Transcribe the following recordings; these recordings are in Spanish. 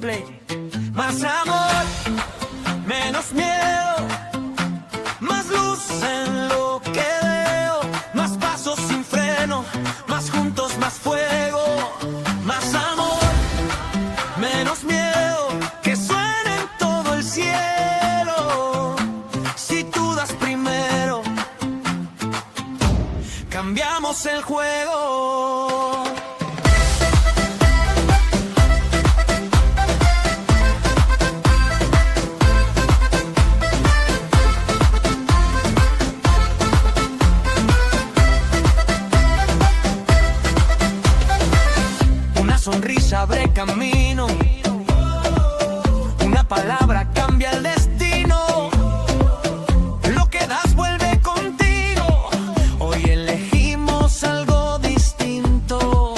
simple. Más amor, menos miedo, más luz en lo que veo, más pasos sin freno, más juntos, más fuego. Más amor, menos miedo, que suene en todo el cielo. Si tú das primero, cambiamos el juego. Sonrisa abre camino, una palabra cambia el destino, lo que das vuelve contigo, hoy elegimos algo distinto,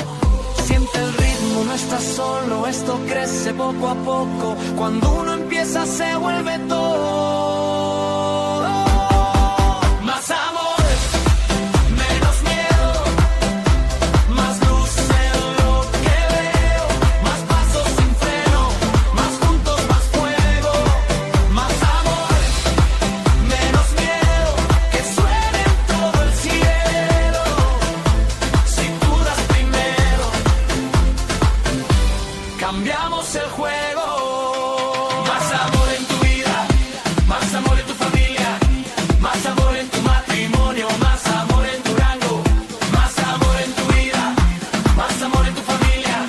siente el ritmo, no estás solo, esto crece poco a poco, cuando uno empieza se vuelve todo. Más amor. Cambiamos el juego. Más amor en tu vida, más amor en tu familia, más amor en tu matrimonio, más amor en tu rango, más amor en tu vida, más amor en tu familia,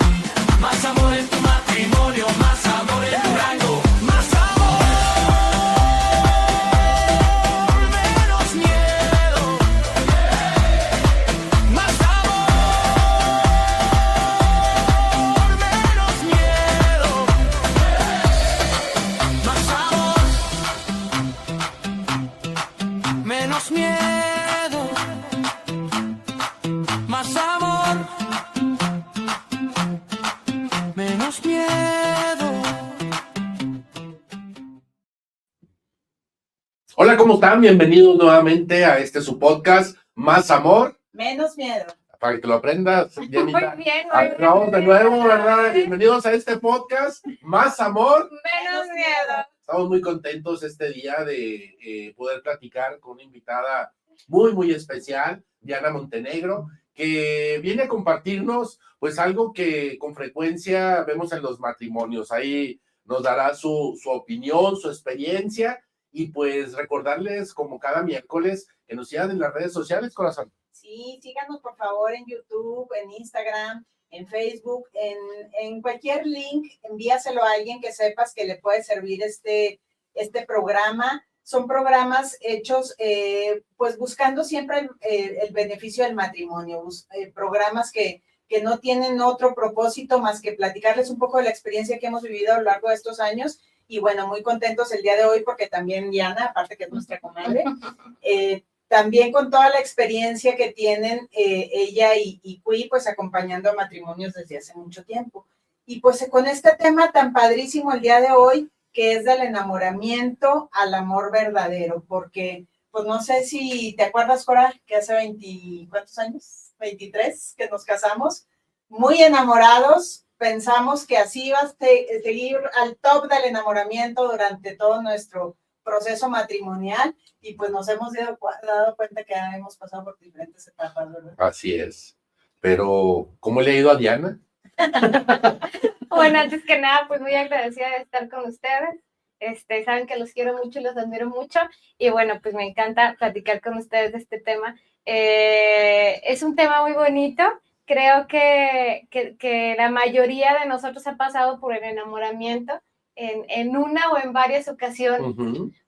más amor en tu matrimonio, más amor en tu rango, más amor, menos miedo, más amor. Menos miedo, más amor, menos miedo. Hola, ¿cómo están? Bienvenidos nuevamente a su podcast, Más Amor. Menos miedo. Para que lo aprendas, Dianita. Muy bien. Vamos de nuevo, ¿verdad? Bienvenidos a este podcast, Más Amor. Menos miedo. Estamos muy contentos este día de poder platicar con una invitada muy, muy especial, Diana Montenegro, que viene a compartirnos pues algo que con frecuencia vemos en los matrimonios. Ahí nos dará su opinión, su experiencia y pues recordarles como cada miércoles que nos sigan en las redes sociales, corazón. Sí, síganos por favor en YouTube, en Instagram, en Facebook, en cualquier link, envíaselo a alguien que sepas que le puede servir este programa. Son programas hechos pues buscando siempre el beneficio del matrimonio, programas que no tienen otro propósito más que platicarles un poco de la experiencia que hemos vivido a lo largo de estos años. Y bueno, muy contentos el día de hoy porque también Diana, aparte que es nuestra comadre, también con toda la experiencia que tienen ella y Cui, pues acompañando a matrimonios desde hace mucho tiempo. Y pues con este tema tan padrísimo el día de hoy, que es del enamoramiento al amor verdadero, porque pues no sé si te acuerdas, Cora, que hace 20, ¿cuántos años? 23, que nos casamos, muy enamorados, pensamos que así iba a seguir al top del enamoramiento durante todo nuestro proceso matrimonial y pues nos hemos dado cuenta que hemos pasado por diferentes etapas, ¿verdad? Así es. Pero, ¿cómo le ha ido a Diana? Bueno, antes que nada, pues muy agradecida de estar con ustedes. Saben que los quiero mucho y los admiro mucho. Y bueno, pues me encanta platicar con ustedes de este tema. Es un tema muy bonito. Creo que la mayoría de nosotros ha pasado por el enamoramiento en una o en varias ocasiones.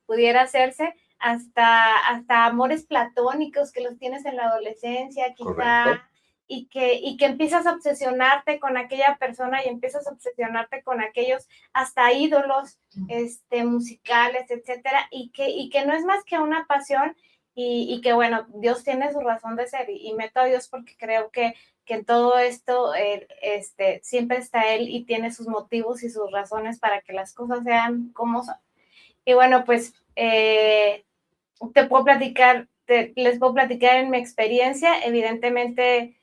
Pudiera hacerse hasta amores platónicos que los tienes en la adolescencia, quizá. Correcto. Y que empiezas a obsesionarte con aquella persona y empiezas a obsesionarte con aquellos hasta ídolos musicales, etcétera, y que no es más que una pasión y que bueno, Dios tiene su razón de ser y meto a Dios porque creo que en todo esto siempre está Él y tiene sus motivos y sus razones para que las cosas sean como son. Y bueno, pues les puedo platicar en mi experiencia, evidentemente.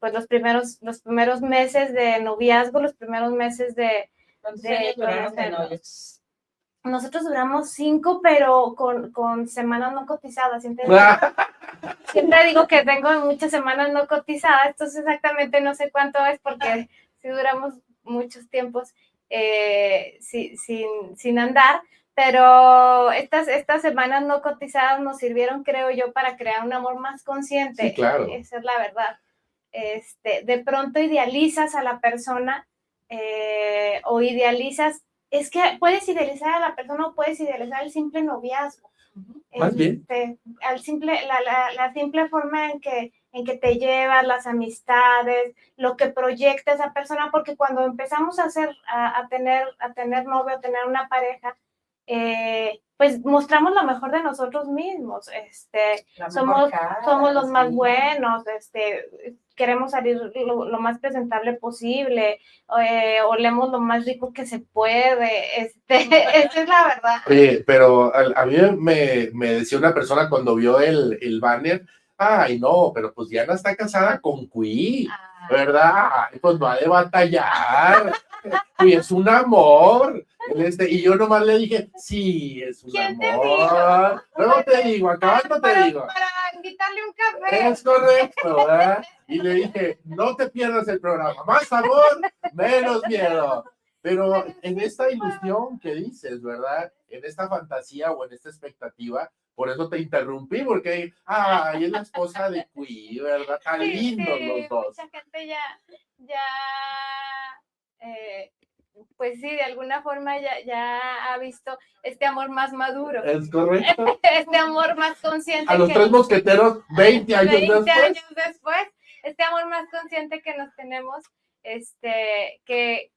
Pues los primeros meses de noviazgo, los primeros meses de ¿Cuántos de años duraron de conocernos. novios? Nosotros duramos 5, pero con semanas no cotizadas. Siempre digo que tengo muchas semanas no cotizadas, entonces exactamente no sé cuánto es porque sí duramos muchos tiempos sin andar, pero estas semanas no cotizadas nos sirvieron, creo yo, para crear un amor más consciente. Sí, claro. Esa es la verdad. De pronto idealizas a la persona o idealizas, es que puedes idealizar a la persona o puedes idealizar el simple noviazgo. Más bien. La simple forma en que te llevas, las amistades, lo que proyecta esa persona, porque cuando empezamos a tener novio, a tener una pareja, pues mostramos lo mejor de nosotros mismos. Somos los más buenos, queremos salir lo más presentable posible, olemos lo más rico que se puede, esa es la verdad. Oye, pero a mí me decía una persona cuando vio el banner, ay no, pero pues Diana está casada con Cui, ¿verdad? Ay, pues no ha de batallar, y es un amor. Y yo nomás le dije, sí, es un ¿Quién te amor. dijo? Luego te digo, acabando te digo. Para invitarle un café. Es correcto, ¿verdad? Y le dije, no te pierdas el programa, más amor, menos miedo. Pero en esta ilusión que dices, ¿verdad? En esta fantasía o en esta expectativa, por eso te interrumpí, porque, ay, es la esposa de Cui, ¿verdad? Tan lindos los dos. Mucha gente pues sí, de alguna forma ya ha visto este amor más maduro. Es correcto. Este amor más consciente. A los tres mosqueteros, 20 años después, este amor más consciente que nos tenemos, que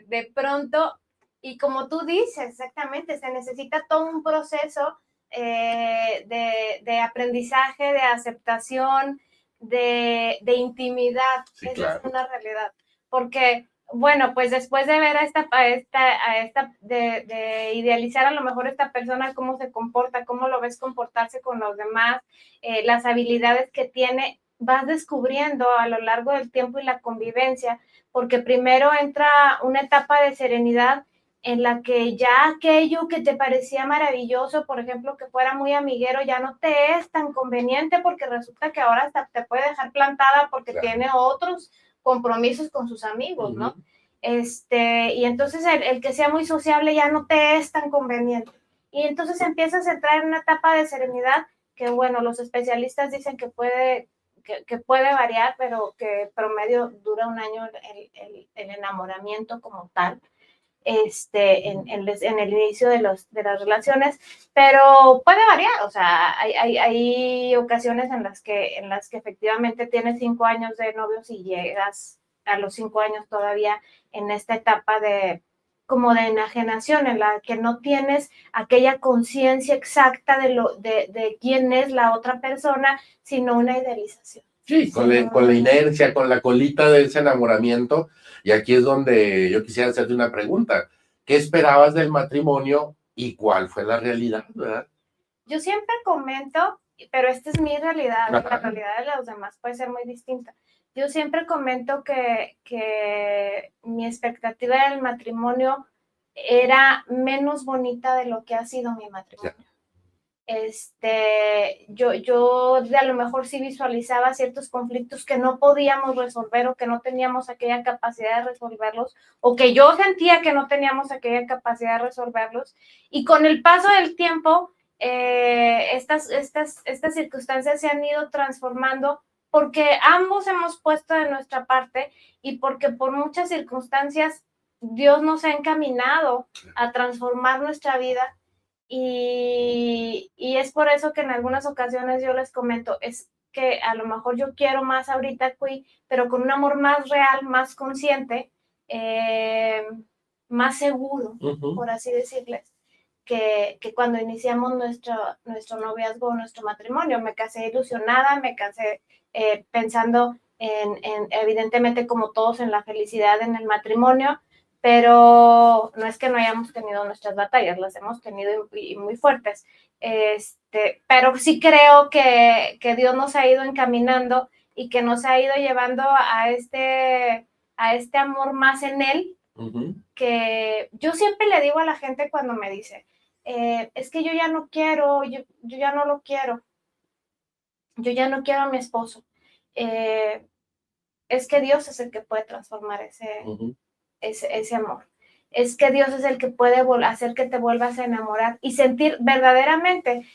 de pronto, y como tú dices, exactamente, se necesita todo un proceso de aprendizaje, de aceptación, de intimidad. Sí, esa claro. es una realidad. Porque, bueno, pues después de ver de idealizar a lo mejor esta persona, cómo se comporta, cómo lo ves comportarse con los demás, las habilidades que tiene, vas descubriendo a lo largo del tiempo y la convivencia, porque primero entra una etapa de serenidad en la que ya aquello que te parecía maravilloso, por ejemplo, que fuera muy amiguero, ya no te es tan conveniente porque resulta que ahora hasta te puede dejar plantada porque tiene otros compromisos con sus amigos, ¿no? Y entonces el que sea muy sociable ya no te es tan conveniente. Y entonces empiezas a entrar en una etapa de serenidad que, bueno, los especialistas dicen que puede variar, pero que promedio dura un año el enamoramiento como tal. En el inicio de las relaciones, pero puede variar, o sea, hay ocasiones en las que efectivamente tienes 5 años de novios y llegas a los 5 años todavía en esta etapa como de enajenación, en la que no tienes aquella conciencia exacta de quién es la otra persona, sino una idealización. Sí, con la inercia, con la colita de ese enamoramiento. Y aquí es donde yo quisiera hacerte una pregunta. ¿Qué esperabas del matrimonio y cuál fue la realidad, verdad? Yo siempre comento, pero esta es mi realidad, la realidad de los demás puede ser muy distinta. Yo siempre comento que mi expectativa del matrimonio era menos bonita de lo que ha sido mi matrimonio. Yo a lo mejor sí visualizaba ciertos conflictos que no podíamos resolver o que no teníamos aquella capacidad de resolverlos, o que yo sentía que no teníamos aquella capacidad de resolverlos, y con el paso del tiempo estas circunstancias se han ido transformando porque ambos hemos puesto de nuestra parte y porque por muchas circunstancias Dios nos ha encaminado a transformar nuestra vida. Y es por eso que en algunas ocasiones yo les comento, es que a lo mejor yo quiero más ahorita Cui, pero con un amor más real, más consciente, más seguro, por así decirles, que cuando iniciamos nuestro noviazgo, nuestro matrimonio. Me casé ilusionada, me casé pensando evidentemente como todos, en la felicidad en el matrimonio, pero no es que no hayamos tenido nuestras batallas, las hemos tenido y muy fuertes, pero sí creo que Dios nos ha ido encaminando y que nos ha ido llevando a este amor más en Él, que yo siempre le digo a la gente cuando me dice, es que yo ya no quiero, yo ya no lo quiero, yo ya no quiero a mi esposo. Es que Dios es el que puede transformar ese amor. Es que Dios es el que puede hacer que te vuelvas a enamorar y sentir verdaderamente,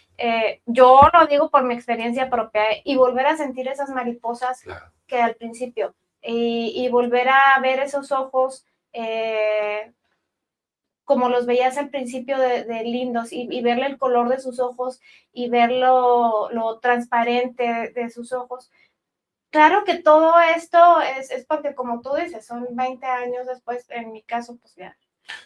yo lo digo por mi experiencia propia, y volver a sentir esas mariposas Claro. que al principio, y volver a ver esos ojos como los veías al principio de lindos, y verle el color de sus ojos y ver lo transparente de sus ojos. Claro que todo esto es porque, como tú dices, son 20 años después, en mi caso, pues ya.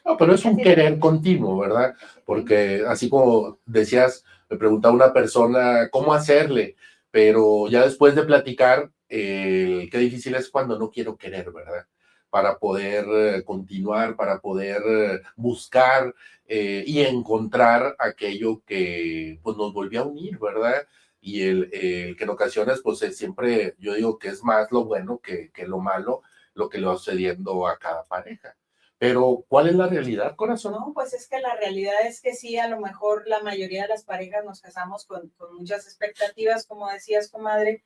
No, pero es un querer continuo, ¿verdad? Porque así como decías, me preguntaba una persona cómo hacerle, pero ya después de platicar, qué difícil es cuando no quiero querer, ¿verdad? Para poder continuar, para poder buscar y encontrar aquello que pues nos volvió a unir, ¿verdad? Y que en ocasiones pues siempre yo digo que es más lo bueno que lo malo, lo que le va sucediendo a cada pareja. Pero, ¿cuál es la realidad, corazón? No, pues es que la realidad es que sí, a lo mejor la mayoría de las parejas nos casamos con muchas expectativas, como decías, comadre,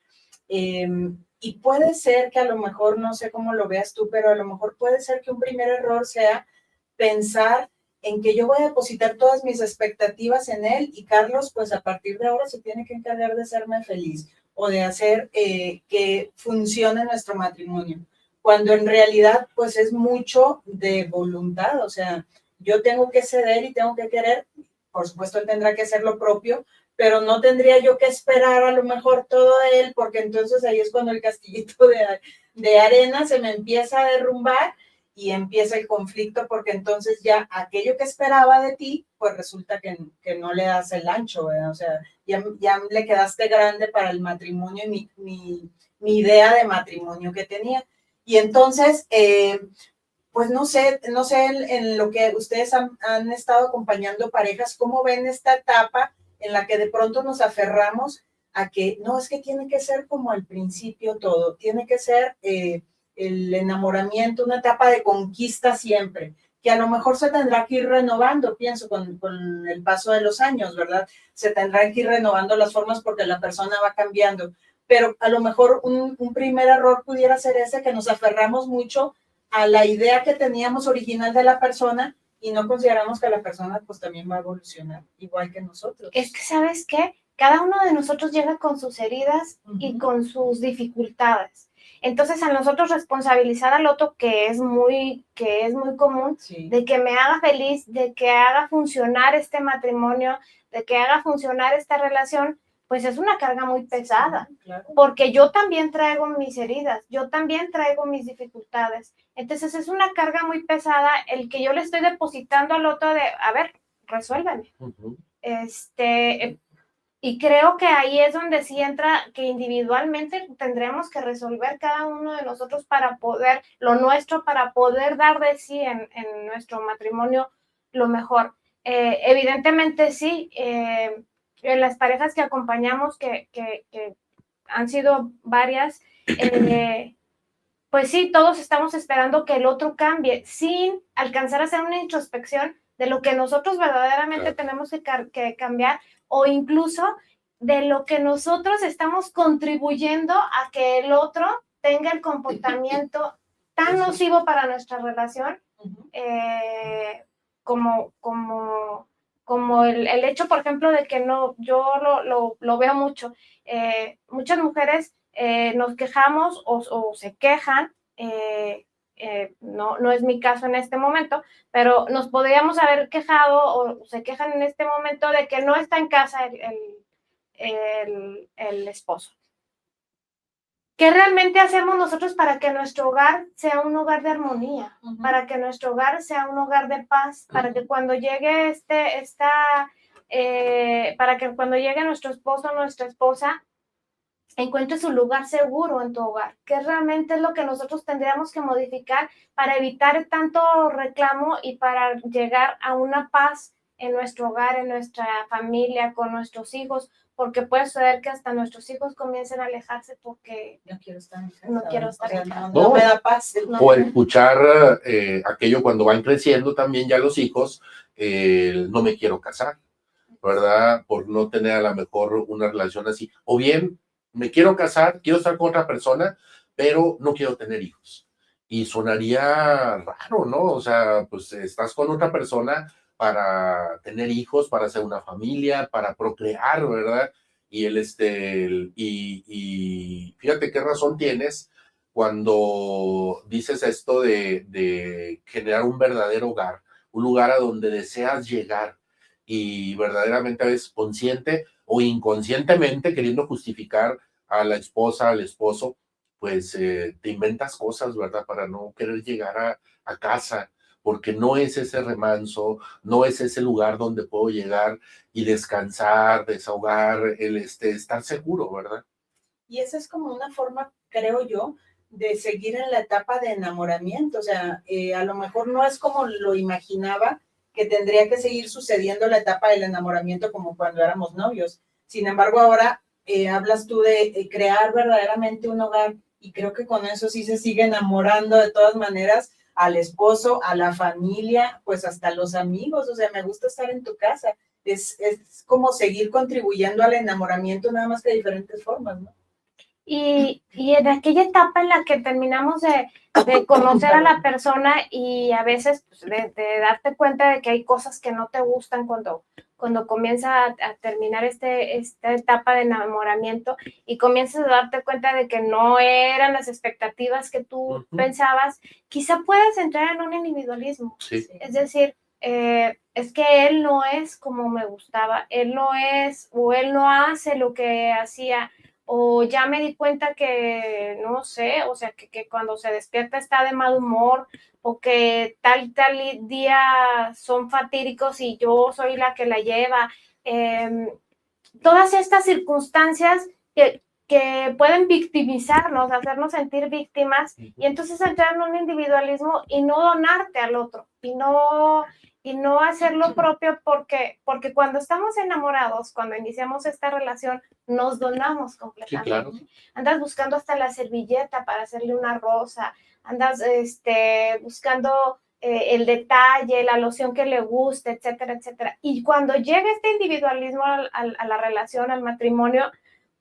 y puede ser que a lo mejor, no sé cómo lo veas tú, pero a lo mejor puede ser que un primer error sea pensar en que yo voy a depositar todas mis expectativas en él y Carlos, pues a partir de ahora se tiene que encargar de hacerme feliz o de hacer que funcione nuestro matrimonio, cuando en realidad pues es mucho de voluntad, o sea, yo tengo que ceder y tengo que querer, por supuesto él tendrá que hacer lo propio, pero no tendría yo que esperar a lo mejor todo de él, porque entonces ahí es cuando el castillito de arena se me empieza a derrumbar y empieza el conflicto, porque entonces ya aquello que esperaba de ti, pues resulta que no le das el ancho, ¿verdad? O sea, ya le quedaste grande para el matrimonio y mi idea de matrimonio que tenía. Y entonces, pues no sé en lo que ustedes han estado acompañando parejas, ¿cómo ven esta etapa en la que de pronto nos aferramos a que no, es que tiene que ser como al principio todo, tiene que ser el enamoramiento, una etapa de conquista siempre, que a lo mejor se tendrá que ir renovando, pienso, con el paso de los años, ¿verdad? Se tendrán que ir renovando las formas porque la persona va cambiando, pero a lo mejor un primer error pudiera ser ese, que nos aferramos mucho a la idea que teníamos original de la persona y no consideramos que la persona pues también va a evolucionar igual que nosotros. Es que, ¿sabes qué? Cada uno de nosotros llega con sus heridas y con sus dificultades. Entonces, a nosotros responsabilizar al otro, que es muy común, sí, de que me haga feliz, de que haga funcionar este matrimonio, de que haga funcionar esta relación, pues es una carga muy pesada, sí, claro, porque yo también traigo mis heridas, yo también traigo mis dificultades. Entonces, es una carga muy pesada el que yo le estoy depositando al otro de, a ver, resuélveme. Y creo que ahí es donde sí entra que individualmente tendremos que resolver cada uno de nosotros para poder, lo nuestro, para poder dar de sí en nuestro matrimonio lo mejor. Evidentemente sí, en las parejas que acompañamos, que han sido varias, pues sí, todos estamos esperando que el otro cambie sin alcanzar a hacer una introspección de lo que nosotros verdaderamente tenemos que cambiar, o incluso de lo que nosotros estamos contribuyendo a que el otro tenga el comportamiento tan nocivo para nuestra relación, como el hecho, por ejemplo, de que no, yo lo veo mucho, muchas mujeres nos quejamos o se quejan, no es mi caso en este momento, pero nos podríamos haber quejado o se quejan en este momento de que no está en casa el esposo. ¿Qué realmente hacemos nosotros para que nuestro hogar sea un hogar de armonía? Para que nuestro hogar sea un hogar de paz, para que cuando llegue para que cuando llegue nuestro esposo o nuestra esposa, encuentre su lugar seguro en tu hogar, que realmente es lo que nosotros tendríamos que modificar para evitar tanto reclamo y para llegar a una paz en nuestro hogar, en nuestra familia, con nuestros hijos, porque puede suceder que hasta nuestros hijos comiencen a alejarse porque No quiero estar en casa. no quiero estar O sea, en casa. no me da paz. O escuchar aquello cuando van creciendo también ya los hijos, no me quiero casar, ¿verdad? Por no tener a lo mejor una relación así. O bien, me quiero casar, quiero estar con otra persona, pero no quiero tener hijos. Y sonaría raro, ¿no? O sea, pues estás con otra persona para tener hijos, para hacer una familia, para procrear, ¿verdad? Y y fíjate qué razón tienes cuando dices esto de generar un verdadero hogar, un lugar a donde deseas llegar y verdaderamente a veces consciente o inconscientemente queriendo justificar a la esposa, al esposo, pues te inventas cosas, ¿verdad? Para no querer llegar a casa, porque no es ese remanso, no es ese lugar donde puedo llegar y descansar, desahogar, estar seguro, ¿verdad? Y esa es como una forma, creo yo, de seguir en la etapa de enamoramiento. O sea, a lo mejor no es como lo imaginaba, que tendría que seguir sucediendo la etapa del enamoramiento como cuando éramos novios. Sin embargo, ahora hablas tú de crear verdaderamente un hogar y creo que con eso sí se sigue enamorando de todas maneras al esposo, a la familia, pues hasta los amigos. O sea, me gusta estar en tu casa. Es como seguir contribuyendo al enamoramiento, nada más que de diferentes formas, ¿no? Y en aquella etapa en la que terminamos de conocer a la persona y a veces pues, de darte cuenta de que hay cosas que no te gustan cuando comienza a terminar esta etapa de enamoramiento y comienzas a darte cuenta de que no eran las expectativas que tú pensabas, quizá puedas entrar en un individualismo. Sí. Es decir, es que él no es como me gustaba, él no es o él no hace lo que hacía, o ya me di cuenta que, no sé, o sea, que cuando se despierta está de mal humor, o que tal día son fatídicos y yo soy la que la lleva. Todas estas circunstancias que pueden victimizarnos, hacernos sentir víctimas, y entonces entrar en un individualismo y no donarte al otro, y no hacer lo propio, porque cuando estamos enamorados, cuando iniciamos esta relación, nos donamos completamente. Sí, claro. Andas buscando hasta la servilleta para hacerle una rosa, andas buscando el detalle, la loción que le guste, etcétera, etcétera. Y cuando llega este individualismo a la relación, al matrimonio,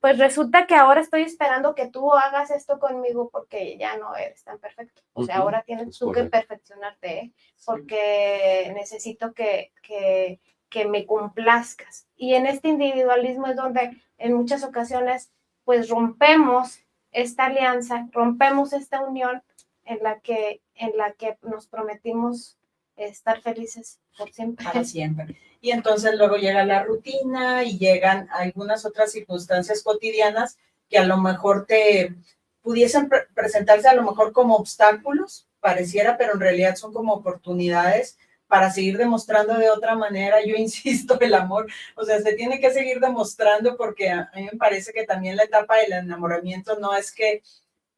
pues resulta que ahora estoy esperando que tú hagas esto conmigo porque ya no eres tan perfecto. O sea, ahora tienes tú que perfeccionarte, ¿eh? Porque necesito que me complazcas. Y en este individualismo es donde en muchas ocasiones pues rompemos esta alianza, rompemos esta unión en la que nos prometimos estar felices por siempre. Para siempre. Y entonces luego llega la rutina y llegan algunas otras circunstancias cotidianas que a lo mejor te pudiesen presentarse a lo mejor como obstáculos, pareciera, pero en realidad son como oportunidades para seguir demostrando de otra manera. Yo insisto, el amor, o sea, se tiene que seguir demostrando, porque a mí me parece que también la etapa del enamoramiento no es que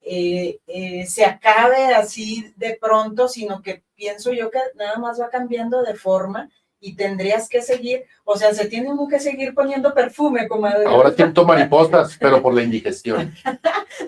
se acabe así de pronto, sino que pienso yo que nada más va cambiando de forma y tendrías que seguir, o sea, se tiene uno que seguir poniendo perfume, comadre. Ahora siento mariposas, pero por la indigestión.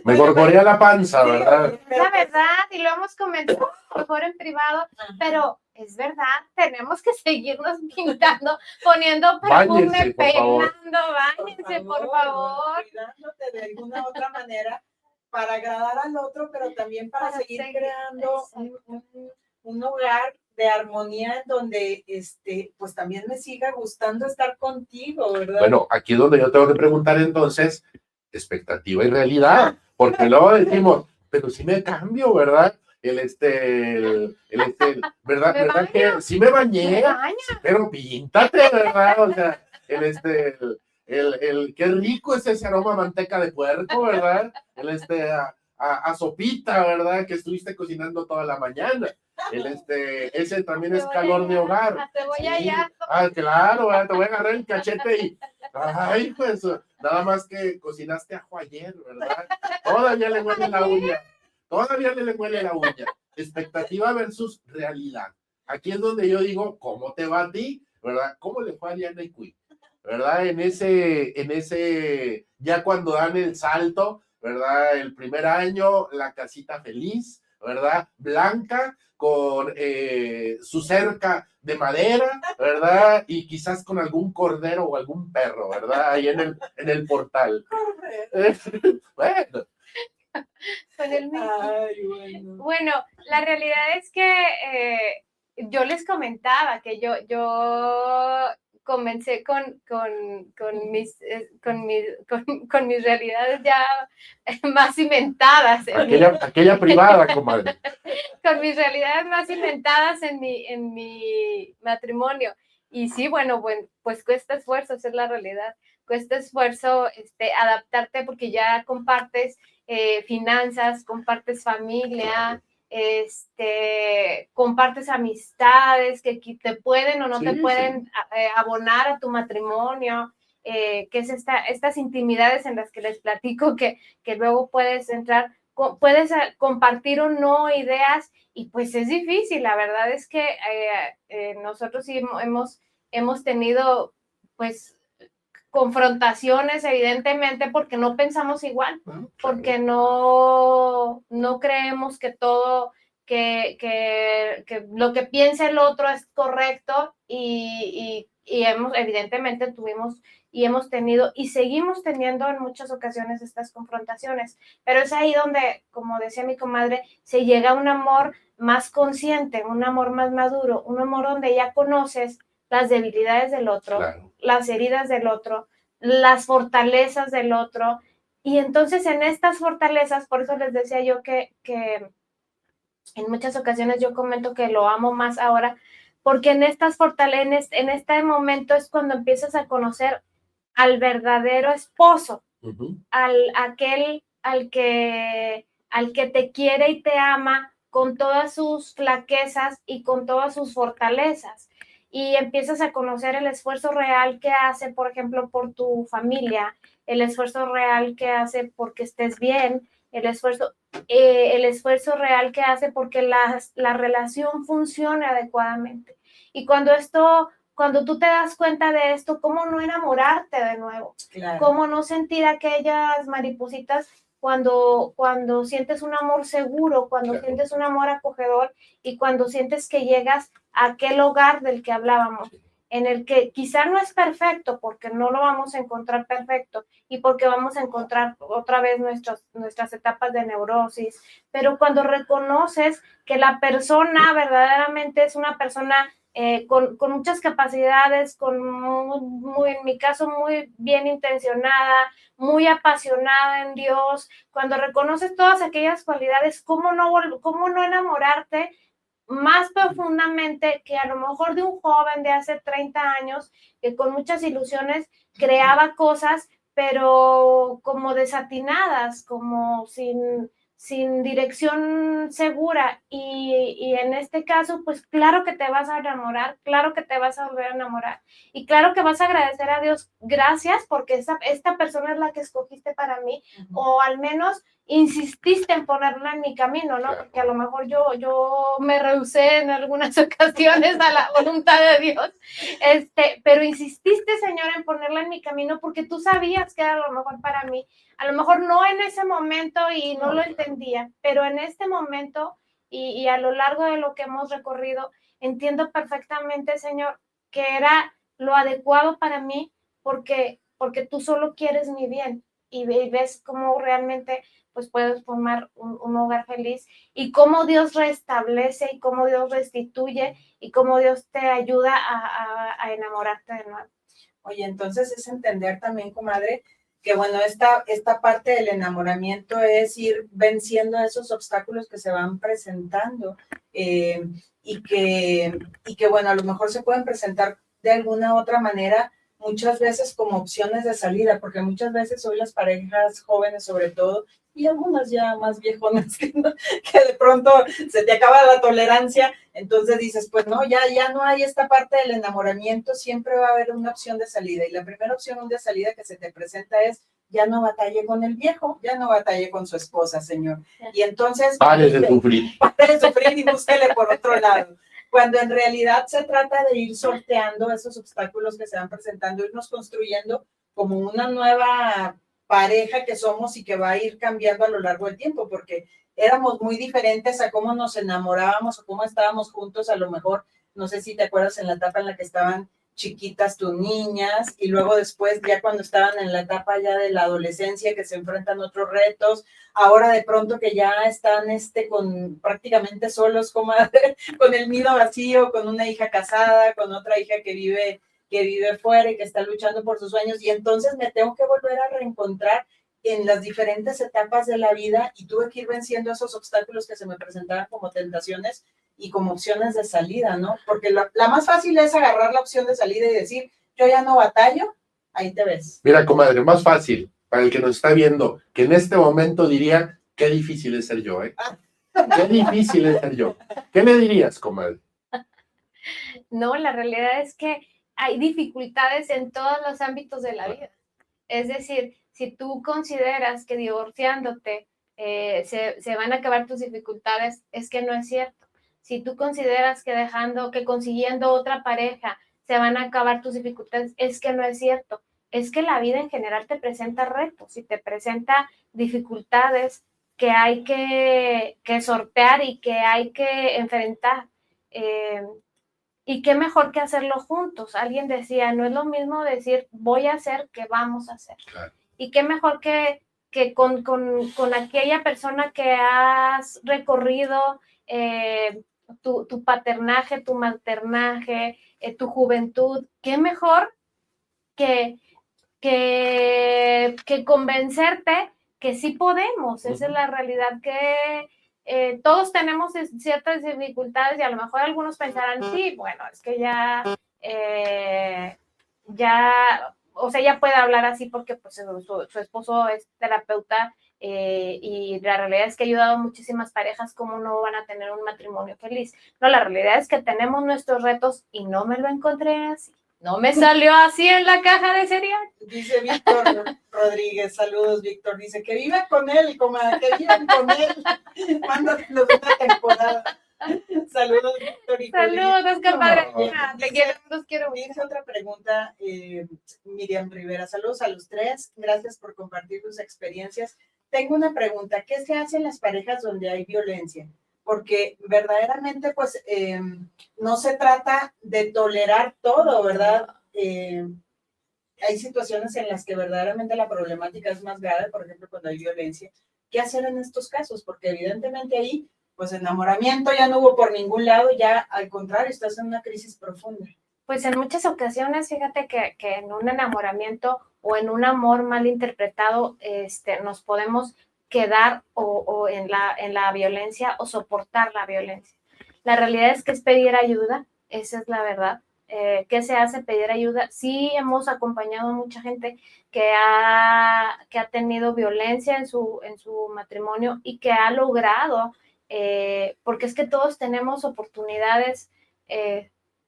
Me gorgorea la panza, ¿verdad? Es la verdad, y lo hemos comentado mejor en privado, pero es verdad, tenemos que seguirnos pintando, poniendo perfume, Báñense, por favor. peinando, báñense, por favor. Cuidándote de alguna otra manera para agradar al otro, pero también para seguir creando un hogar de armonía en donde pues también me siga gustando estar contigo, ¿verdad? Bueno, aquí es donde yo tengo que preguntar entonces, expectativa y realidad, porque luego decimos, pero sí me cambio, ¿verdad? ¿Verdad? ¿Verdad que sí me bañé? Pero píntate, ¿verdad? O sea, qué rico es ese aroma a manteca de puerco, ¿verdad? A sopita, ¿verdad? Que estuviste cocinando toda la mañana. Ese también es calor de hogar. A cebolla ya. Ah, claro, te voy a agarrar el cachete y, ay, pues, nada más que cocinaste ajo ayer, ¿verdad? Todavía le huele la uña. Todavía le huele la uña. Expectativa versus realidad. Aquí es donde yo digo, ¿cómo te va a ti? ¿verdad? ¿Cómo le fue a Diana y Cui? ¿Verdad? En ese, ya cuando dan el salto, ¿verdad? El primer año, la casita feliz, ¿verdad? Blanca, con su cerca de madera, ¿verdad? Y quizás con algún cordero o algún perro, ¿verdad? Ahí en el portal. Bueno. Con el mismo. Ay, bueno. Bueno, la realidad es que yo les comentaba que yo comencé con mis realidades ya más cimentadas. Aquella privada, comadre. Con mis realidades más cimentadas en mi matrimonio. Y sí, bueno, pues cuesta esfuerzo, esa es la realidad. Cuesta esfuerzo adaptarte porque ya compartes finanzas, compartes familia, compartes amistades que te pueden o no te pueden abonar a tu matrimonio, que es estas intimidades en las que les platico que luego puedes entrar, puedes compartir o no ideas y pues es difícil. La verdad es que nosotros sí hemos tenido pues confrontaciones, evidentemente, porque no pensamos igual, porque no creemos que todo, que lo que piensa el otro es correcto y evidentemente tuvimos y hemos tenido y seguimos teniendo en muchas ocasiones estas confrontaciones, pero es ahí donde, como decía mi comadre, se llega a un amor más consciente, un amor más maduro, un amor donde ya conoces las debilidades del otro, claro, las heridas del otro, las fortalezas del otro. Y entonces en estas fortalezas, por eso les decía yo que en muchas ocasiones yo comento que lo amo más ahora, porque en estas fortalezas, en este momento es cuando empiezas a conocer al verdadero esposo, aquel al que te quiere y te ama con todas sus flaquezas y con todas sus fortalezas. Y empiezas a conocer el esfuerzo real que hace, por ejemplo, por tu familia, el esfuerzo real que hace porque estés bien, el esfuerzo real que hace porque la relación funcione adecuadamente. Y cuando tú te das cuenta de esto, ¿cómo no enamorarte de nuevo? Claro. ¿Cómo no sentir aquellas maripositas cuando sientes un amor seguro, cuando claro, sientes un amor acogedor y cuando sientes que llegas a aquel hogar del que hablábamos, en el que quizá no es perfecto porque no lo vamos a encontrar perfecto y porque vamos a encontrar otra vez nuestras etapas de neurosis, pero cuando reconoces que la persona verdaderamente es una persona con muchas capacidades, en mi caso, muy bien intencionada, muy apasionada en Dios, cuando reconoces todas aquellas cualidades, ¿cómo no enamorarte más profundamente que a lo mejor de un joven de hace 30 años que con muchas ilusiones creaba cosas, pero como desatinadas, como sin dirección segura y en este caso, pues claro que te vas a enamorar, claro que te vas a volver a enamorar y claro que vas a agradecer a Dios, gracias porque esta persona es la que escogiste para mí, o al menos insististe en ponerla en mi camino, ¿no? Porque a lo mejor yo me rehusé en algunas ocasiones a la voluntad de Dios, pero insististe, Señor, en ponerla en mi camino porque tú sabías que era lo mejor para mí. A lo mejor no en ese momento y no lo entendía, pero en este momento y a lo largo de lo que hemos recorrido, entiendo perfectamente, Señor, que era lo adecuado para mí porque tú solo quieres mi bien y ves cómo realmente pues puedes formar un hogar feliz y cómo Dios restablece y cómo Dios restituye y cómo Dios te ayuda a enamorarte de nuevo. Oye, entonces es entender también, comadre, que bueno, esta parte del enamoramiento es ir venciendo esos obstáculos que se van presentando y que bueno, a lo mejor se pueden presentar de alguna otra manera, muchas veces como opciones de salida, porque muchas veces hoy las parejas jóvenes sobre todo, y algunas ya más viejonas que de pronto se te acaba la tolerancia, entonces dices, pues no, ya no hay esta parte del enamoramiento, siempre va a haber una opción de salida, y la primera opción de salida que se te presenta es, ya no batalle con el viejo, ya no batalle con su esposa, señor. Y entonces... Pare de sufrir. Pare de sufrir y búsquele por otro lado. cuando en realidad se trata de ir sorteando esos obstáculos que se van presentando, irnos construyendo como una nueva pareja que somos y que va a ir cambiando a lo largo del tiempo, porque éramos muy diferentes a cómo nos enamorábamos o cómo estábamos juntos, a lo mejor, no sé si te acuerdas en la etapa en la que estaban chiquitas tus niñas, y luego después ya cuando estaban en la etapa ya de la adolescencia que se enfrentan otros retos, ahora de pronto que ya están con prácticamente solos, como con el nido vacío, con una hija casada, con otra hija que vive fuera y que está luchando por sus sueños, y entonces me tengo que volver a reencontrar en las diferentes etapas de la vida, y tuve que ir venciendo esos obstáculos que se me presentaban como tentaciones y como opciones de salida, ¿no? Porque la más fácil es agarrar la opción de salida y decir, yo ya no batallo, ahí te ves. Mira, comadre, más fácil, para el que nos está viendo, que en este momento diría, qué difícil es ser yo, ¿eh? Qué difícil es ser yo. ¿Qué le dirías, comadre? No, la realidad es que hay dificultades en todos los ámbitos de la vida. Es decir, si tú consideras que divorciándote se van a acabar tus dificultades, es que no es cierto. Si tú consideras que consiguiendo otra pareja se van a acabar tus dificultades, es que no es cierto. Es que la vida en general te presenta retos y te presenta dificultades que hay que sortear y que hay que enfrentar. Y qué mejor que hacerlo juntos. Alguien decía, no es lo mismo decir voy a hacer que vamos a hacer. Claro. Y qué mejor que con aquella persona que has recorrido tu paternaje, tu maternaje, tu juventud. Qué mejor que convencerte que sí podemos. Esa es la realidad, que todos tenemos ciertas dificultades y a lo mejor algunos pensarán, sí, bueno, es que ya, o sea, ya puede hablar así porque pues su esposo es terapeuta y la realidad es que ha ayudado a muchísimas parejas, como no van a tener un matrimonio feliz. No, la realidad es que tenemos nuestros retos y no me lo encontré así. No me salió así en la caja de cereal. Dice Víctor Rodríguez, saludos Víctor, dice que viva con él, que vivan con él, mándanos una temporada. Saludos Víctor. Saludos, compadre. No. Te quiero, los quiero mucho. Dice otra pregunta, Miriam Rivera, saludos a los tres, gracias por compartir sus experiencias. Tengo una pregunta, ¿qué se hace en las parejas donde hay violencia? Porque verdaderamente, pues, no se trata de tolerar todo, ¿verdad? Hay situaciones en las que verdaderamente la problemática es más grave, por ejemplo, cuando hay violencia. ¿Qué hacer en estos casos? Porque evidentemente ahí, pues, enamoramiento ya no hubo por ningún lado, ya al contrario, estás en una crisis profunda. Pues en muchas ocasiones, fíjate que en un enamoramiento o en un amor mal interpretado, nos podemos quedar o en la violencia o soportar la violencia. La realidad es que es pedir ayuda, esa es la verdad. ¿Qué se hace? Pedir ayuda. Sí, hemos acompañado a mucha gente que ha tenido violencia en su matrimonio y que ha logrado, porque es que todos tenemos oportunidades,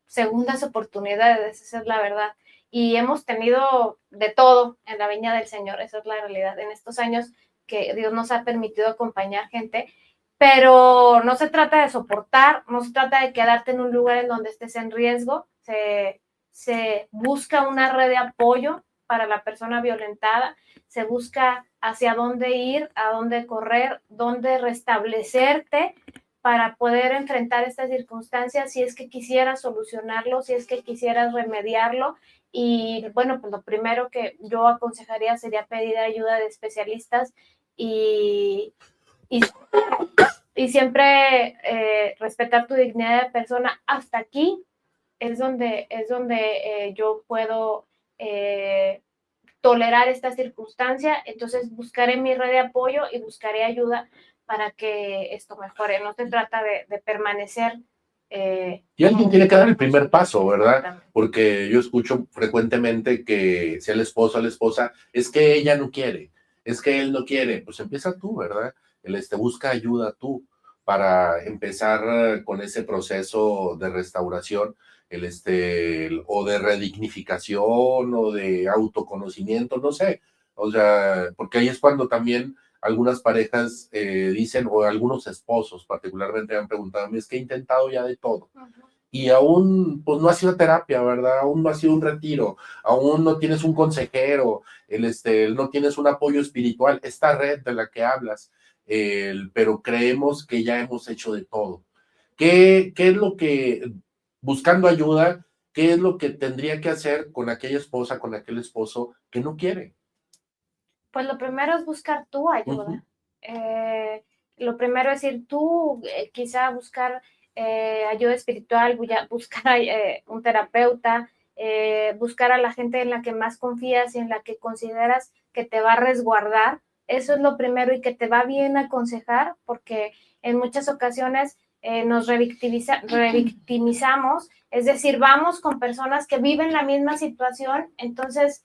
segundas oportunidades, esa es la verdad. Y hemos tenido de todo en la viña del Señor, esa es la realidad. En estos años que Dios nos ha permitido acompañar gente, pero no se trata de soportar, no se trata de quedarte en un lugar en donde estés en riesgo, se busca una red de apoyo para la persona violentada, se busca hacia dónde ir, a dónde correr, dónde restablecerte para poder enfrentar estas circunstancias si es que quisieras solucionarlo, si es que quisieras remediarlo. Y bueno, pues lo primero que yo aconsejaría sería pedir ayuda de especialistas y siempre respetar tu dignidad de persona. Hasta aquí es donde yo puedo tolerar esta circunstancia, entonces buscaré mi red de apoyo y buscaré ayuda para que esto mejore. No se trata de permanecer. Y alguien tiene que dar el primer paso, ¿verdad? Porque yo escucho frecuentemente que sea el esposo o la esposa, es que ella no quiere, es que él no quiere. Pues empieza tú, ¿verdad? Busca ayuda tú para empezar con ese proceso de restauración, o de redignificación o de autoconocimiento, no sé. O sea, porque ahí es cuando también algunas parejas dicen, o algunos esposos particularmente me han preguntado a mí, es que he intentado ya de todo. Y aún, pues no ha sido terapia, ¿verdad? Aún no ha sido un retiro, aún no tienes un consejero, no tienes un apoyo espiritual, esta red de la que hablas, pero creemos que ya hemos hecho de todo. ¿Qué es lo que, buscando ayuda, qué es lo que tendría que hacer con aquella esposa, con aquel esposo que no quiere? Pues lo primero es buscar tu ayuda. Lo primero es ir tú, quizá buscar ayuda espiritual, buscar un terapeuta, buscar a la gente en la que más confías y en la que consideras que te va a resguardar. Eso es lo primero y que te va bien aconsejar, porque en muchas ocasiones nos revictimizamos, es decir, vamos con personas que viven la misma situación, entonces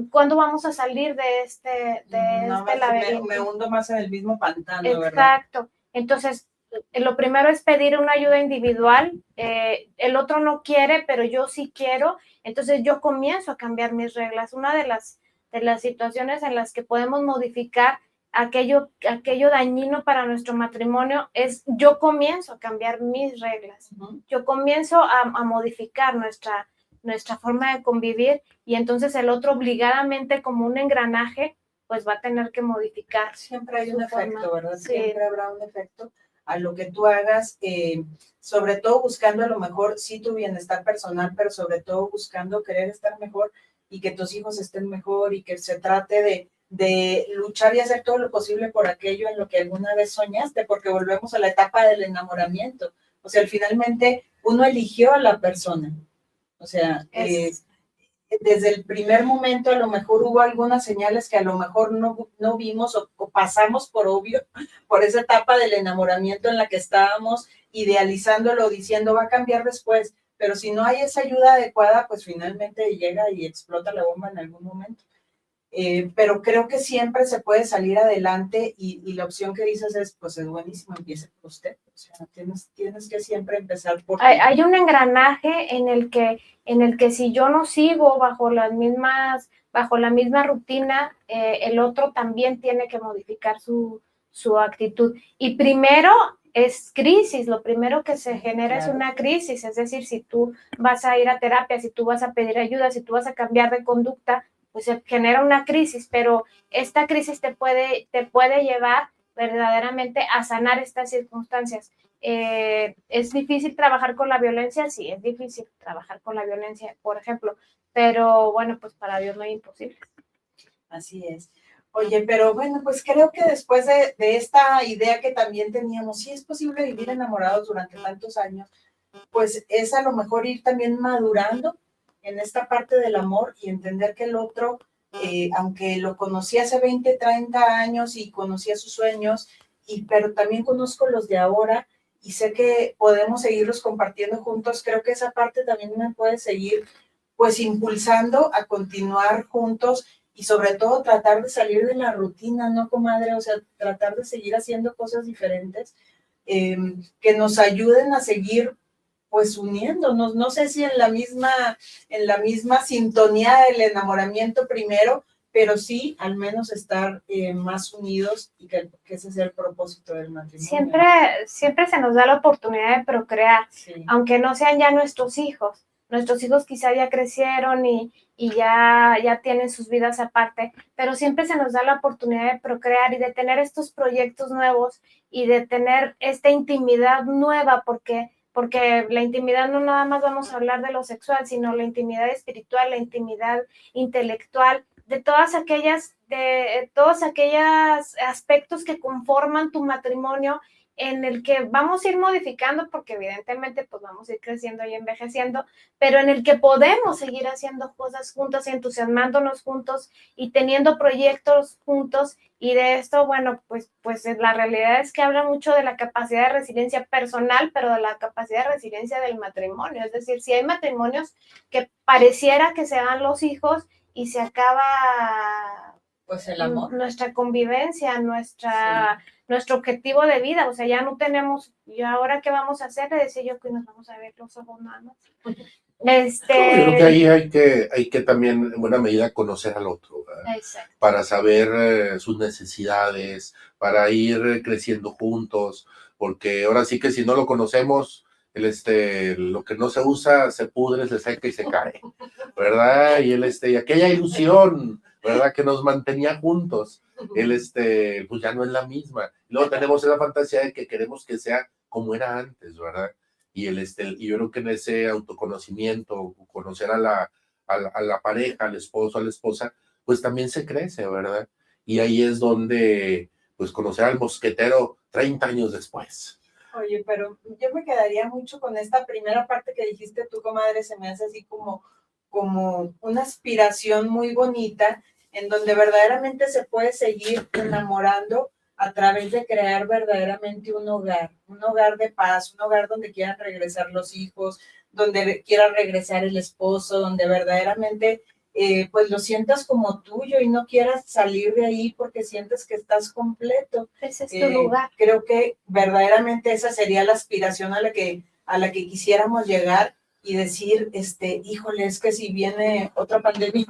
¿cuándo vamos a salir de este laberinto? Me hundo más en el mismo pantano, exacto, ¿verdad? Entonces lo primero es pedir una ayuda individual, el otro no quiere, pero yo sí quiero, entonces yo comienzo a cambiar mis reglas. Una de las situaciones en las que podemos modificar aquello dañino para nuestro matrimonio es yo comienzo a cambiar mis reglas, yo comienzo a modificar nuestra forma de convivir, y entonces el otro obligadamente, como un engranaje, pues va a tener que modificar. Siempre hay un efecto, ¿verdad? Sí. Siempre habrá un efecto a lo que tú hagas, sobre todo buscando a lo mejor sí tu bienestar personal, pero sobre todo buscando querer estar mejor y que tus hijos estén mejor, y que se trate de luchar y hacer todo lo posible por aquello en lo que alguna vez soñaste, porque volvemos a la etapa del enamoramiento. O sea, finalmente uno eligió a la persona. O sea, desde el primer momento a lo mejor hubo algunas señales que a lo mejor no vimos o pasamos por obvio, por esa etapa del enamoramiento en la que estábamos idealizándolo, diciendo va a cambiar después, pero si no hay esa ayuda adecuada, pues finalmente llega y explota la bomba en algún momento. Pero creo que siempre se puede salir adelante, y la opción que dices es, pues es buenísimo, empiece por usted. O sea, tienes que siempre empezar por ti. Hay un engranaje en el que si yo no sigo bajo la misma rutina, el otro también tiene que modificar su actitud. Y primero es crisis, lo primero que se genera es una crisis, es decir, si tú vas a ir a terapia, si tú vas a pedir ayuda, si tú vas a cambiar de conducta, pues se genera una crisis, pero esta crisis te puede llevar verdaderamente a sanar estas circunstancias. ¿Es difícil trabajar con la violencia? Sí, es difícil trabajar con la violencia, por ejemplo, pero bueno, pues para Dios no hay imposible. Así es. Oye, pero bueno, pues creo que después de esta idea que también teníamos, si es posible vivir enamorados durante tantos años, pues es a lo mejor ir también madurando en esta parte del amor y entender que el otro, aunque lo conocí hace 20, 30 años y conocía sus sueños, pero también conozco los de ahora y sé que podemos seguirlos compartiendo juntos, creo que esa parte también me puede seguir pues impulsando a continuar juntos, y sobre todo tratar de salir de la rutina, ¿no, comadre? O sea, tratar de seguir haciendo cosas diferentes que nos ayuden a seguir pues uniéndonos, no sé si en la misma sintonía del enamoramiento primero, pero sí al menos estar más unidos, y que ese sea el propósito del matrimonio. Siempre se nos da la oportunidad de procrear, sí. Aunque no sean ya nuestros hijos. Nuestros hijos quizá ya crecieron y ya tienen sus vidas aparte, pero siempre se nos da la oportunidad de procrear y de tener estos proyectos nuevos y de tener esta intimidad nueva, porque la intimidad no nada más vamos a hablar de lo sexual, sino la intimidad espiritual, la intimidad intelectual, de todos aquellos aspectos que conforman tu matrimonio, en el que vamos a ir modificando, porque evidentemente pues vamos a ir creciendo y envejeciendo, pero en el que podemos seguir haciendo cosas juntos y entusiasmándonos juntos y teniendo proyectos juntos. Y de esto, bueno, pues la realidad es que habla mucho de la capacidad de resiliencia personal, pero de la capacidad de resiliencia del matrimonio. Es decir, si hay matrimonios que pareciera que se dan los hijos y se acaba Pues el amor. Nuestra convivencia, nuestro objetivo de vida. O sea, ya no tenemos, ¿y ahora qué vamos a hacer? Le decía yo que nos vamos a ver los ojos nada más. No, yo creo que ahí hay que también en buena medida conocer al otro, ¿verdad? Exacto. Para saber sus necesidades, para ir creciendo juntos, porque ahora sí que si no lo conocemos, lo que no se usa se pudre, se seca y se cae, ¿verdad? Y aquella ilusión, ¿verdad? Que nos mantenía juntos, pues ya no es la misma. Luego tenemos esa fantasía de que queremos que sea como era antes, ¿verdad? Y yo creo que en ese autoconocimiento, conocer a la pareja, al esposo, a la esposa, pues también se crece, ¿verdad? Y ahí es donde, pues, conocer al mosquetero 30 años después. Oye, pero yo me quedaría mucho con esta primera parte que dijiste tú, comadre, se me hace así como una aspiración muy bonita, en donde verdaderamente se puede seguir enamorando a través de crear verdaderamente un hogar de paz, un hogar donde quieran regresar los hijos, donde quiera regresar el esposo, donde verdaderamente pues lo sientas como tuyo y no quieras salir de ahí porque sientes que estás completo. Ese es tu lugar. Creo que verdaderamente esa sería la aspiración a la que quisiéramos llegar y decir, híjole, es que si viene otra pandemia,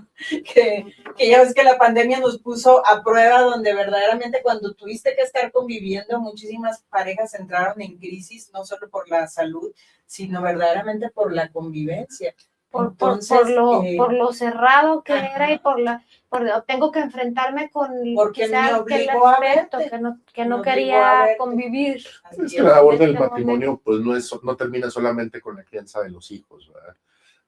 que ya ves que la pandemia nos puso a prueba, donde verdaderamente cuando tuviste que estar conviviendo, muchísimas parejas entraron en crisis, no solo por la salud, sino verdaderamente por la convivencia. Entonces, por lo cerrado que era y tengo que enfrentarme con porque me obligó a verte, que no quería convivir. Es que la labor del matrimonio pues no termina solamente con la crianza de los hijos, ¿verdad?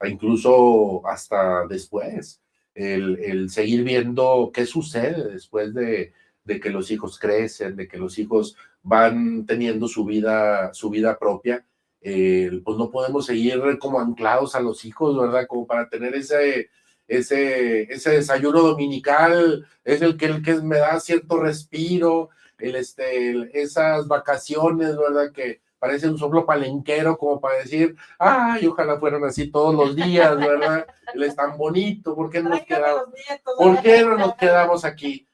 Incluso hasta después, el seguir viendo qué sucede después de que los hijos crecen, de que los hijos van teniendo su vida propia. Pues no podemos seguir como anclados a los hijos, ¿verdad? Como para tener ese desayuno dominical, es el que me da cierto respiro, esas vacaciones, ¿verdad? Que parece un soplo palenquero, como para decir, ay, ojalá fueran así todos los días, ¿verdad? Él es tan bonito, ¿por qué no nos quedamos aquí?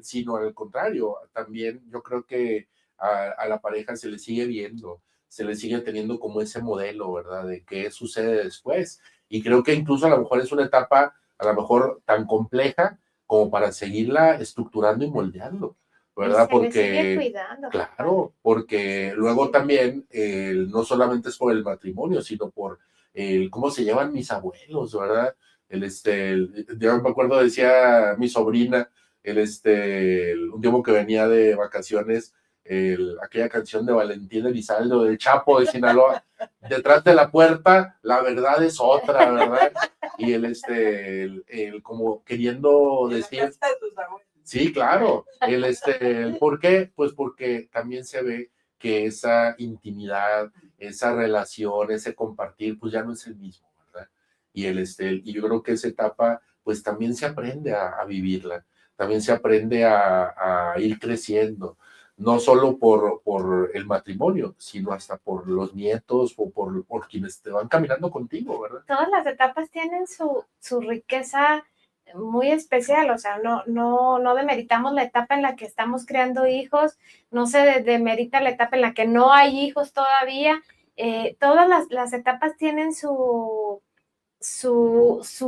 Sino al contrario, también yo creo que a la pareja se le sigue viendo, se le sigue teniendo como ese modelo, ¿verdad? De qué sucede después. Y creo que incluso a lo mejor es una etapa, a lo mejor tan compleja como para seguirla estructurando y moldeando, ¿verdad? Porque, cuidando, claro, porque luego también no solamente es por el matrimonio, sino por cómo se llevan mis abuelos, ¿verdad? Yo me acuerdo, decía mi sobrina, un tiempo que venía de vacaciones, aquella canción de Valentín Elizalde, del Chapo de Sinaloa, detrás de la puerta, la verdad es otra, ¿verdad? Y como queriendo decir, sí, claro, ¿por qué? Pues porque también se ve que esa intimidad, esa relación, ese compartir, pues ya no es el mismo, ¿verdad? Y yo creo que esa etapa, pues también se aprende a vivirla, también se aprende a ir creciendo, no solo por el matrimonio, sino hasta por los nietos o por quienes te van caminando contigo, ¿verdad? Todas las etapas tienen su riqueza muy especial, o sea, no demeritamos la etapa en la que estamos creando hijos, no se demerita la etapa en la que no hay hijos todavía, todas las etapas tienen su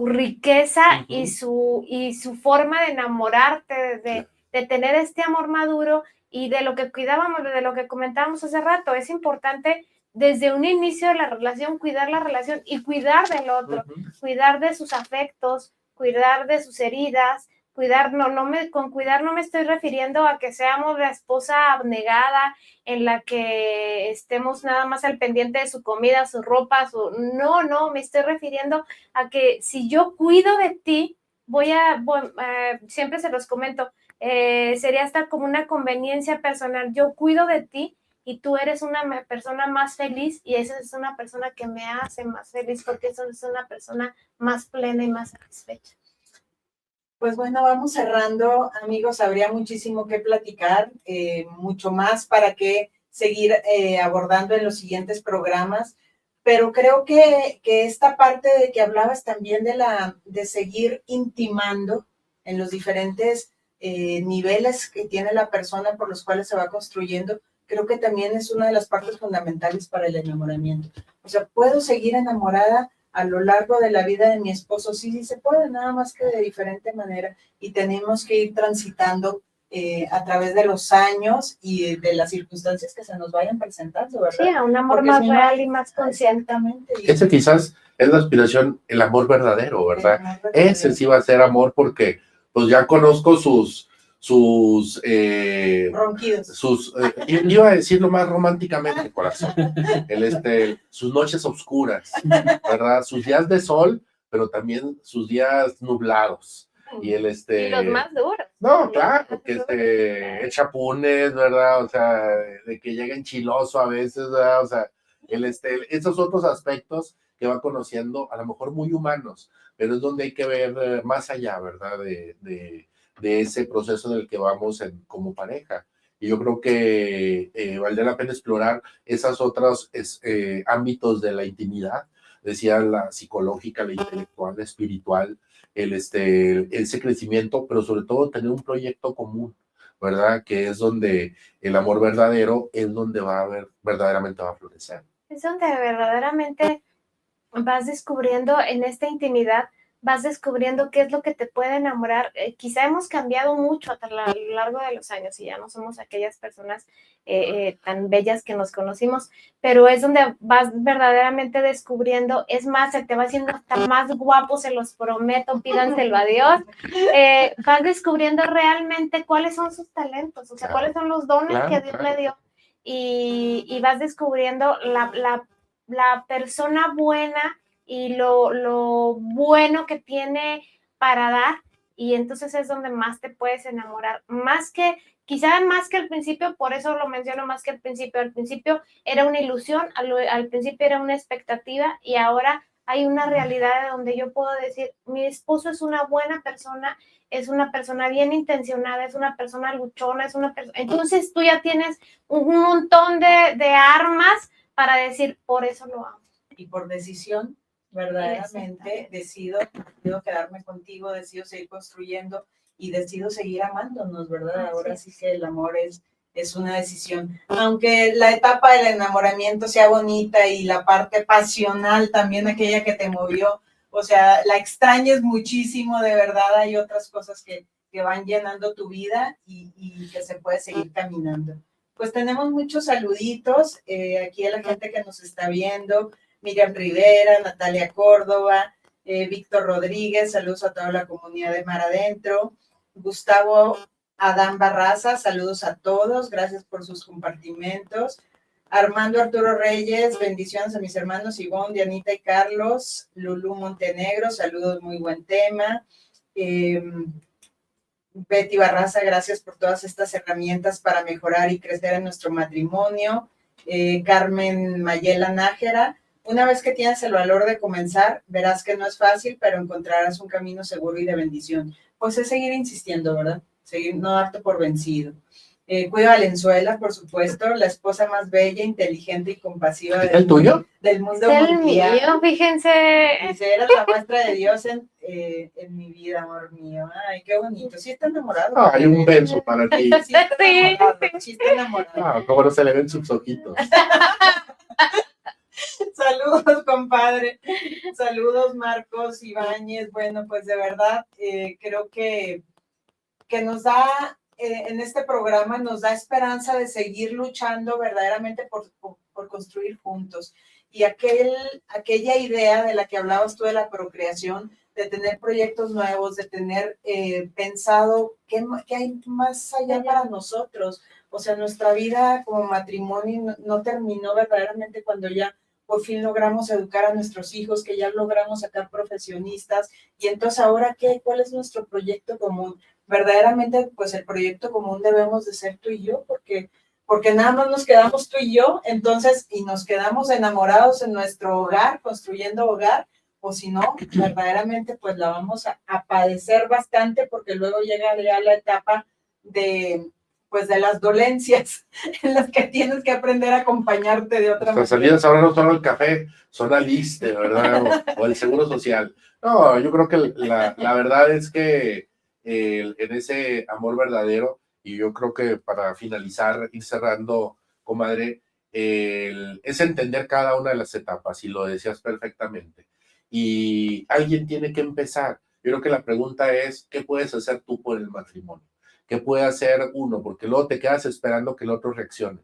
riqueza y su forma de enamorarte, de tener este amor maduro y de lo que cuidábamos, de lo que comentábamos hace rato. Es importante desde un inicio de la relación cuidar la relación y cuidar del otro, cuidar de sus afectos, cuidar de sus heridas, con cuidar no me estoy refiriendo a que seamos la esposa abnegada en la que estemos nada más al pendiente de su comida, su ropa, no, me estoy refiriendo a que si yo cuido de ti, siempre se los comento, sería hasta como una conveniencia personal, yo cuido de ti y tú eres una persona más feliz y esa es una persona que me hace más feliz porque eso es una persona más plena y más satisfecha. Pues bueno, vamos cerrando, amigos, habría muchísimo que platicar, mucho más para que seguir abordando en los siguientes programas, pero creo que esta parte de que hablabas también de seguir intimando, en los diferentes niveles que tiene la persona por los cuales se va construyendo, creo que también es una de las partes fundamentales para el enamoramiento. O sea, puedo seguir enamorada a lo largo de la vida de mi esposo, sí se puede, nada más que de diferente manera, y tenemos que ir transitando a través de los años y de las circunstancias que se nos vayan presentando, ¿verdad? Sí, a un amor Porque más si no, real y más consciente. exactamente. Ese quizás es la aspiración, el amor verdadero, ¿verdad? Ese sí va a ser amor porque pues ya conozco sus ronquidos. Iba a decirlo más románticamente, corazón, sus noches oscuras, ¿verdad? Sus días de sol, pero también sus días nublados. Y Y los más duros. No, claro, que echa punes, ¿verdad? O sea, de que llega enchiloso a veces, ¿verdad? O sea, esos otros aspectos que va conociendo, a lo mejor muy humanos, pero es donde hay que ver más allá, ¿verdad? De ese proceso en el que vamos como pareja. Y yo creo que valdría la pena explorar esos otros ámbitos de la intimidad, decía la psicológica, la intelectual, la espiritual, ese crecimiento, pero sobre todo tener un proyecto común, ¿verdad? Que es donde el amor verdadero es donde verdaderamente va a florecer. Es donde verdaderamente vas descubriendo en esta intimidad, vas descubriendo qué es lo que te puede enamorar. Quizá hemos cambiado mucho a lo largo de los años y ya no somos aquellas personas tan bellas que nos conocimos, pero es donde vas verdaderamente descubriendo, es más, se te va haciendo hasta más guapo, se los prometo, pídanselo a Dios. Vas descubriendo realmente cuáles son sus talentos, o sea, cuáles son los dones que Dios le dio, y vas descubriendo la persona buena y lo bueno que tiene para dar, y entonces es donde más te puedes enamorar, quizá más que al principio, por eso lo menciono más que al principio era una ilusión, al principio era una expectativa, y ahora hay una realidad donde yo puedo decir, mi esposo es una buena persona, es una persona bien intencionada, es una persona luchona, entonces tú ya tienes un montón de armas para decir, por eso lo amo. Y por decisión, verdaderamente decido quedarme contigo, decido seguir construyendo y decido seguir amándonos, ¿verdad? Ahora sí que el amor es una decisión. Aunque la etapa del enamoramiento sea bonita y la parte pasional también, aquella que te movió, o sea, la extrañes muchísimo, de verdad hay otras cosas que van llenando tu vida y que se puede seguir caminando. Pues tenemos muchos saluditos aquí a la gente que nos está viendo. Miriam Rivera, Natalia Córdoba, Víctor Rodríguez, saludos a toda la comunidad de Mar Adentro. Gustavo Adán Barraza, saludos a todos, gracias por sus compartimentos. Armando Arturo Reyes, bendiciones a mis hermanos Ivonne, Dianita y Carlos. Lulú Montenegro, saludos, muy buen tema. Betty Barraza, gracias por todas estas herramientas para mejorar y crecer en nuestro matrimonio. Carmen Mayela Nájera, una vez que tienes el valor de comenzar, verás que no es fácil, pero encontrarás un camino seguro y de bendición. Pues es seguir insistiendo, ¿verdad? Seguir, no darte por vencido. Cuido Valenzuela, por supuesto, la esposa más bella, inteligente y compasiva del mundo mundial. Mío, fíjense. Dice, eres la muestra de Dios en mi vida, amor mío. Ay, qué bonito. Sí está enamorado. Hay un beso para ti. Sí está enamorado. Cómo no se le ven sus ojitos. Saludos, compadre. Saludos, Marcos Ibáñez. Bueno, pues de verdad, creo que nos da, en este programa, nos da esperanza de seguir luchando verdaderamente por construir juntos. Y aquella idea de la que hablabas tú de la procreación, de tener proyectos nuevos, de tener pensado qué hay más allá para nosotros. O sea, nuestra vida como matrimonio no terminó verdaderamente cuando ya por fin logramos educar a nuestros hijos, que ya logramos sacar profesionistas, y entonces ahora ¿qué? ¿Cuál es nuestro proyecto común? Verdaderamente, pues el proyecto común debemos de ser tú y yo, porque nada más nos quedamos tú y yo, entonces, y nos quedamos enamorados en nuestro hogar, construyendo hogar, o si no, verdaderamente pues la vamos a padecer bastante, porque luego llega ya la etapa de las dolencias en las que tienes que aprender a acompañarte de otra manera. Las salidas ahora no son el café, son al ISSSTE, ¿verdad? O el Seguro Social. No, yo creo que la verdad es que en ese amor verdadero, y yo creo que para finalizar, ir cerrando, comadre, es entender cada una de las etapas, y lo decías perfectamente. Y alguien tiene que empezar. Yo creo que la pregunta es, ¿qué puedes hacer tú por el matrimonio? ¿Qué puede hacer uno? Porque luego te quedas esperando que el otro reaccione.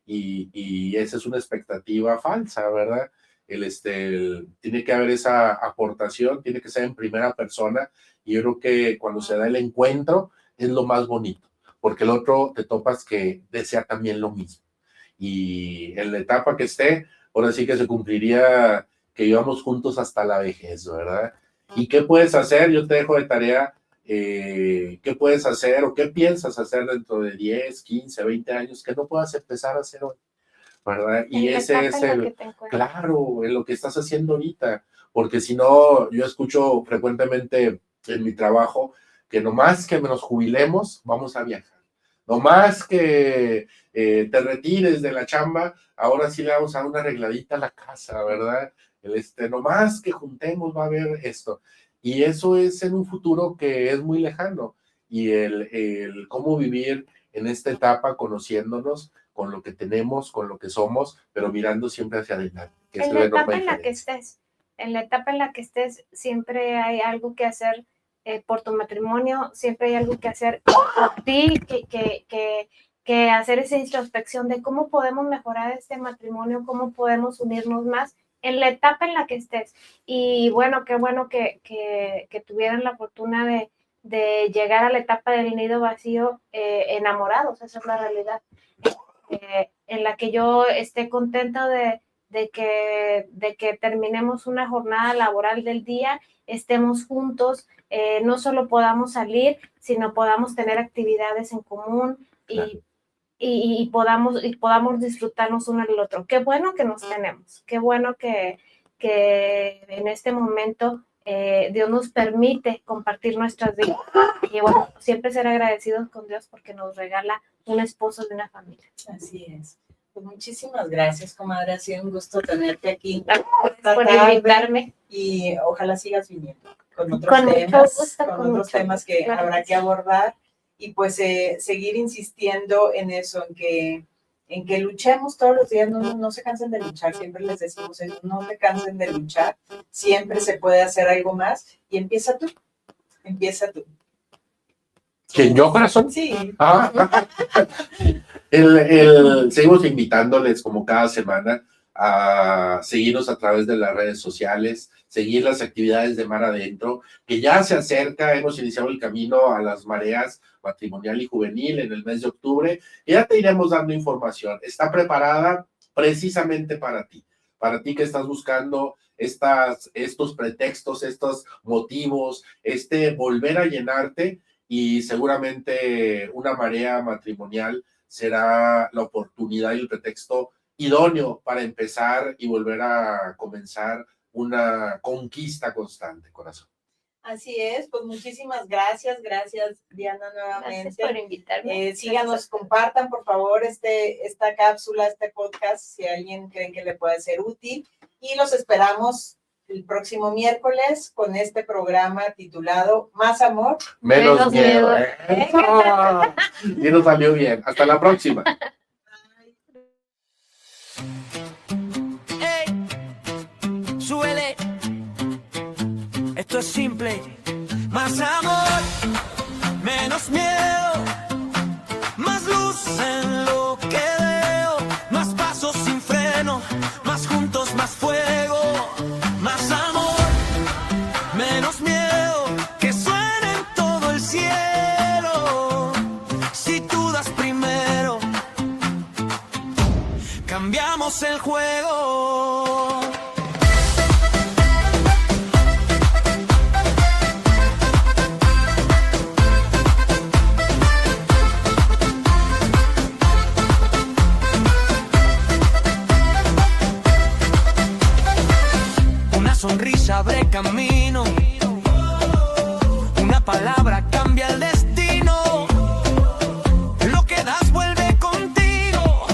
Y esa es una expectativa falsa, ¿verdad? Tiene que haber esa aportación, tiene que ser en primera persona, y yo creo que cuando se da el encuentro es lo más bonito, porque el otro te topas que desea también lo mismo. Y en la etapa que esté, ahora sí que se cumpliría que íbamos juntos hasta la vejez, ¿verdad? ¿Y qué puedes hacer? Yo te dejo de tarea, ¿qué puedes hacer o qué piensas hacer dentro de 10, 15, 20 años que no puedas empezar a hacer hoy, ¿verdad? Y ese es claro, en lo que estás haciendo ahorita, porque si no, yo escucho frecuentemente en mi trabajo que nomás que nos jubilemos, vamos a viajar. Nomás que te retires de la chamba, ahora sí le vamos a dar una arregladita a la casa, ¿verdad? Nomás que juntemos va a haber esto. Y eso es en un futuro que es muy lejano. Y el cómo vivir en esta etapa, conociéndonos con lo que tenemos, con lo que somos, pero mirando siempre hacia adelante. Que en la etapa en la que estés, siempre hay algo que hacer por tu matrimonio, siempre hay algo que hacer por ti, que hacer esa introspección de cómo podemos mejorar este matrimonio, cómo podemos unirnos más en la etapa en la que estés. Y bueno, qué bueno que tuvieran la fortuna de llegar a la etapa del nido vacío enamorados, esa es la realidad, en la que yo esté contenta de que terminemos una jornada laboral del día, estemos juntos, no solo podamos salir, sino podamos tener actividades en común y podamos disfrutarnos uno del otro. Qué bueno que nos tenemos, qué bueno que en este momento Dios nos permite compartir nuestras vidas y bueno, siempre ser agradecidos con Dios porque nos regala un esposo de una familia. Así es. Pues muchísimas gracias, comadre. Ha sido un gusto tenerte aquí. Gracias por invitarme. Y ojalá sigas viniendo con otros temas que habrá que abordar. Y pues seguir insistiendo en eso, en que luchemos todos los días, no se cansen de luchar, siempre les decimos eso, no se cansen de luchar, siempre se puede hacer algo más, y empieza tú. ¿Quién, yo, corazón? Sí. Seguimos invitándoles como cada semana a seguirnos a través de las redes sociales, seguir las actividades de Mar Adentro, que ya se acerca, hemos iniciado el camino a las mareas matrimonial y juvenil en el mes de octubre, y ya te iremos dando información. Está preparada precisamente para ti que estás buscando estos pretextos, estos motivos, volver a llenarte, y seguramente una marea matrimonial será la oportunidad y el pretexto idóneo para empezar y volver a comenzar una conquista constante, corazón. Así es, pues muchísimas gracias Diana nuevamente. Gracias por invitarme. Síganos, compartan por favor esta cápsula, este podcast, si alguien cree que le puede ser útil, y los esperamos el próximo miércoles con este programa titulado Más Amor, Menos Miedo. Y nos salió bien. Hasta la próxima. Súbele. Esto es simple. Más amor, menos miedo, más luz en lo que veo, más pasos sin freno, más juntos, más fuego. Más amor, menos miedo, que suene en todo el cielo. Si tú das primero, cambiamos el juego. Sonrisa abre camino, una palabra cambia el destino, lo que das vuelve contigo,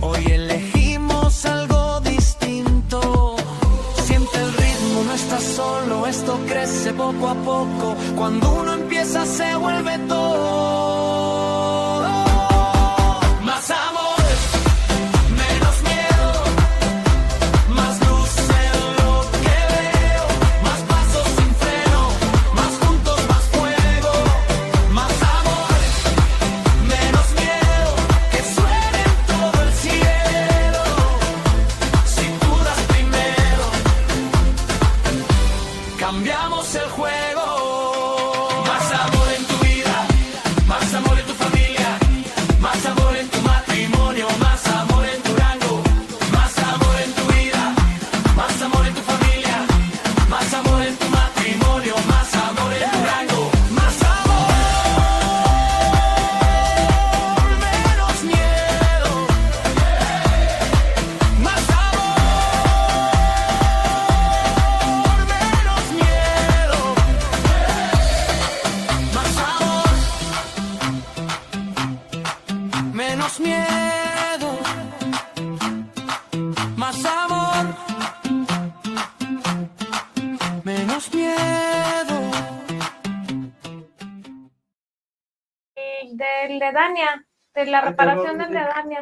hoy elegimos algo distinto, siente el ritmo no estás solo, esto crece poco a poco. Cuando uno empieza se vuelve todo. Más amor, menos miedo, más luz en lo que veo, más pasos sin freno, más juntos, más fuego. Más amor, menos miedo, que suene en todo el cielo. Si tú das primero, cambiamos el juego. Más amor en tu vida, más amor en tu familia, más amor en tu matrimonio, más amor en tu rango, más amor en tu vida, más amor en tu familia, más amor en tu matrimonio, más amor en tu rango, más amor, menos miedo, más amor, menos miedo, más amor, menos miedo, más amor, menos miedo. Del de Dania, de la reparación del de Dania.